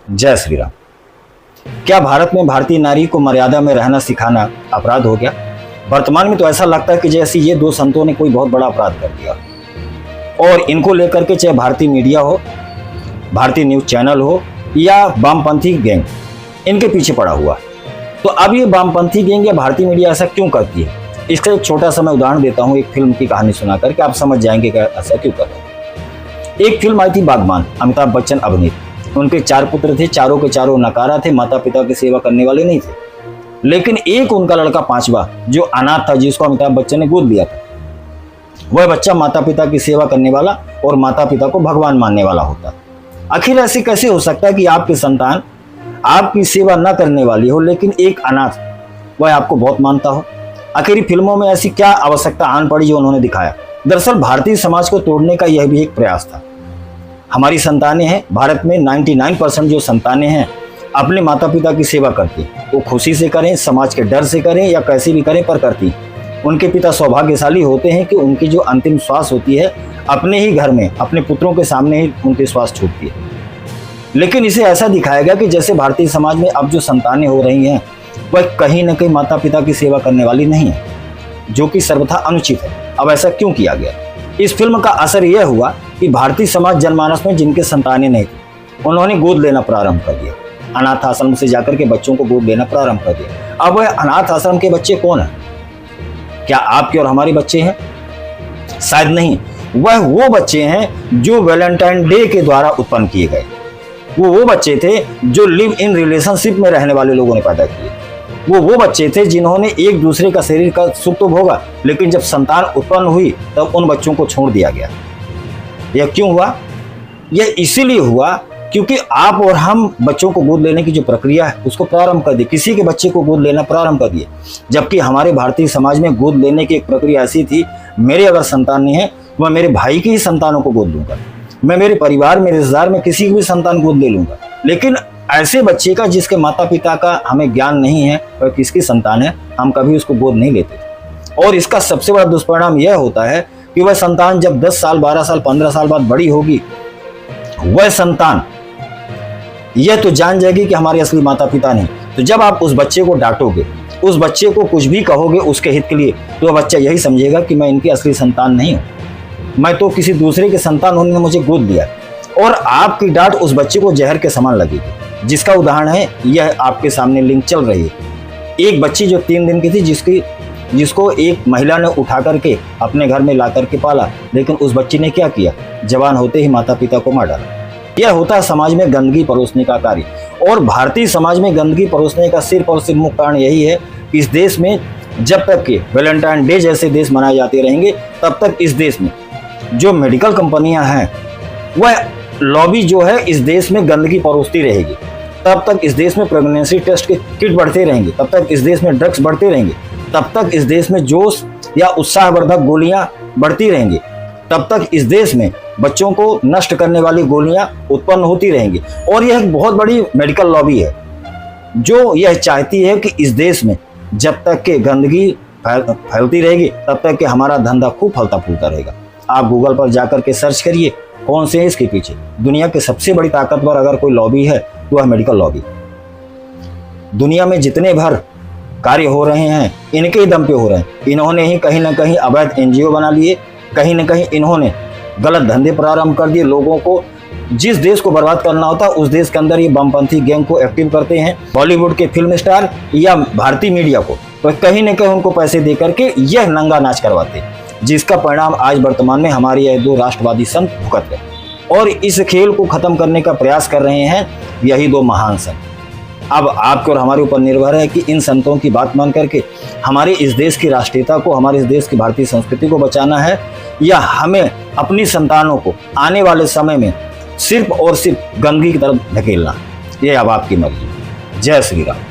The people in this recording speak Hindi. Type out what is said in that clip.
जय श्री राम। क्या भारत में भारतीय नारी को मर्यादा में रहना सिखाना अपराध हो गया? वर्तमान में तो ऐसा लगता है कि जैसे ये दो संतों ने कोई बहुत बड़ा अपराध कर दिया और इनको लेकर के चाहे भारतीय मीडिया हो, भारतीय न्यूज चैनल हो या वामपंथी गैंग इनके पीछे पड़ा हुआ। तो अब ये वामपंथी गैंग या भारतीय मीडिया ऐसा क्यों करती है? इसका एक छोटा सा मैं उदाहरण देता हूँ, एक फिल्म की कहानी सुनाकर के आप समझ जाएंगे कि ऐसा क्यों कर रहे हैं। एक फिल्म आई थी बागबान, अमिताभ बच्चन अभिनीत। उनके 4 पुत्र थे, चारों के चारों नकारा थे, माता पिता की सेवा करने वाले नहीं थे। लेकिन एक उनका लड़का 5वां जो अनाथ था, जिसको अमिताभ बच्चन ने गोद लिया था, वह बच्चा माता पिता की सेवा करने वाला और माता पिता को भगवान मानने वाला होता। आखिर ऐसे कैसे हो सकता है कि आपकी संतान आपकी सेवा न करने वाली हो लेकिन एक अनाथ वह आपको बहुत मानता हो? आखिर फिल्मों में ऐसी क्या आवश्यकता आन पड़ी जो उन्होंने दिखाया? दरअसल भारतीय समाज को तोड़ने का यह भी एक प्रयास था। हमारी संतानें हैं, भारत में 99% जो संतानें हैं अपने माता पिता की सेवा करती, वो खुशी से करें, समाज के डर से करें या कैसे भी करें पर करती। उनके पिता सौभाग्यशाली होते हैं कि उनकी जो अंतिम श्वास होती है अपने ही घर में, अपने पुत्रों के सामने ही उनकी श्वास छूटती है। लेकिन इसे ऐसा दिखाया गया कि जैसे भारतीय समाज में अब जो संतानें हो रही हैं वह कहीं न कहीं माता पिता की सेवा करने वाली नहीं है, जो कि सर्वथा अनुचित है। अब ऐसा क्यों किया गया? इस फिल्म का असर यह हुआ कि भारतीय समाज जनमानस में जिनके संतानें नहीं थी उन्होंने गोद लेना प्रारंभ कर दिया। अनाथ आश्रम से जाकर के बच्चों को गोद लेना प्रारंभ कर दिया। अब वह अनाथ आश्रम के बच्चे कौन हैं? क्या आपके और हमारे बच्चे हैं? शायद नहीं। वह वो बच्चे हैं जो वैलेंटाइन डे के द्वारा उत्पन्न किए गए। वो बच्चे थे जो लिव इन रिलेशनशिप में रहने वाले लोगों ने पैदा किए। वो बच्चे थे जिन्होंने एक दूसरे का शरीर का सुख तो भोगा, लेकिन जब संतान उत्पन्न हुई तब उन बच्चों को छोड़ दिया गया। यह क्यों हुआ? यह इसीलिए हुआ क्योंकि आप और हम बच्चों को गोद लेने की जो प्रक्रिया है उसको प्रारंभ कर दी, किसी के बच्चे को गोद लेना प्रारंभ कर दिए। जबकि हमारे भारतीय समाज में गोद लेने की एक प्रक्रिया ऐसी थी, मेरे अगर संतान नहीं है वह मेरे भाई की ही संतानों को गोद लूंगा, मैं मेरे परिवार में रिश्तेदार में किसी की भी संतान गोद ले लूंगा। लेकिन ऐसे बच्चे का जिसके माता पिता का हमें ज्ञान नहीं है वह किसकी संतान है, हम कभी उसको गोद नहीं लेते। और इसका सबसे बड़ा दुष्परिणाम यह होता है कि वह संतान जब 10 साल 12 साल 15 साल बाद बड़ी होगी, वह संतान यह तो जान जाएगी कि हमारे असली माता पिता नहीं। तो जब आप उस बच्चे को डांटोगे, उस बच्चे को कुछ भी कहोगे उसके हित के लिए, तो वह बच्चा यही समझेगा कि मैं इनकी असली संतान नहीं हूँ, मैं तो किसी दूसरे के संतान होने ने मुझे गोद लिया। और आपकी डांट उस बच्चे को जहर के समान लगेगी, जिसका उदाहरण है यह आपके सामने लिंक चल रही है। एक बच्ची जो 3 दिन की थी, जिसको एक महिला ने उठा करके अपने घर में ला करके पाला, लेकिन उस बच्ची ने क्या किया? जवान होते ही माता पिता को मार डाला। यह होता है समाज में गंदगी परोसने का कार्य। और भारतीय समाज में गंदगी परोसने का सिर्फ और सिर्फ मुख्य कारण यही है कि इस देश में जब तक कि वैलेंटाइन डे जैसे देश मनाए जाते रहेंगे तब तक इस देश में जो मेडिकल कंपनियां हैं वह लॉबी जो है इस देश में गंदगी परोसती रहेगी। तब तक इस देश में प्रेगनेंसी टेस्ट के किट बढ़ते रहेंगे, तब तक इस देश में ड्रग्स बढ़ते रहेंगे, तब तक इस देश में जोश या उत्साहवर्धक गोलियां बढ़ती रहेंगी, तब तक इस देश में बच्चों को नष्ट करने वाली गोलियां उत्पन्न होती रहेंगी। और यह एक बहुत बड़ी मेडिकल लॉबी है जो यह चाहती है कि इस देश में जब तक कि गंदगी फैलती रहेगी तब तक कि हमारा धंधा खूब फलता फूलता रहेगा। आप गूगल पर जाकर के सर्च करिए कौन से है इसके पीछे। दुनिया की सबसे बड़ी ताकतवर अगर कोई लॉबी है तो वह मेडिकल लॉबी। दुनिया में जितने भर कार्य हो रहे हैं इनके ही दम पे हो रहे हैं। इन्होंने ही कहीं ना कहीं अवैध NGO बना लिए, कहीं ना कहीं इन्होंने गलत धंधे प्रारंभ कर दिए। लोगों को जिस देश को बर्बाद करना होता है उस देश के अंदर ये वामपंथी गैंग को एक्टिव करते हैं। बॉलीवुड के फिल्म स्टार या भारतीय मीडिया को तो कहीं ना कहीं उनको पैसे दे करके यह नंगा नाच करवाते हैं, जिसका परिणाम आज वर्तमान में हमारे यह 2 राष्ट्रवादी संत भुगत रहे और इस खेल को खत्म करने का प्रयास कर रहे हैं यही 2 महान संत। अब आपके और हमारे ऊपर निर्भर है कि इन संतों की बात मान करके हमारे इस देश की राष्ट्रीयता को, हमारे इस देश की भारतीय संस्कृति को बचाना है या हमें अपनी संतानों को आने वाले समय में सिर्फ और सिर्फ गंदगी की तरफ धकेलना। ये अब आपकी मर्जी। जय श्री राम।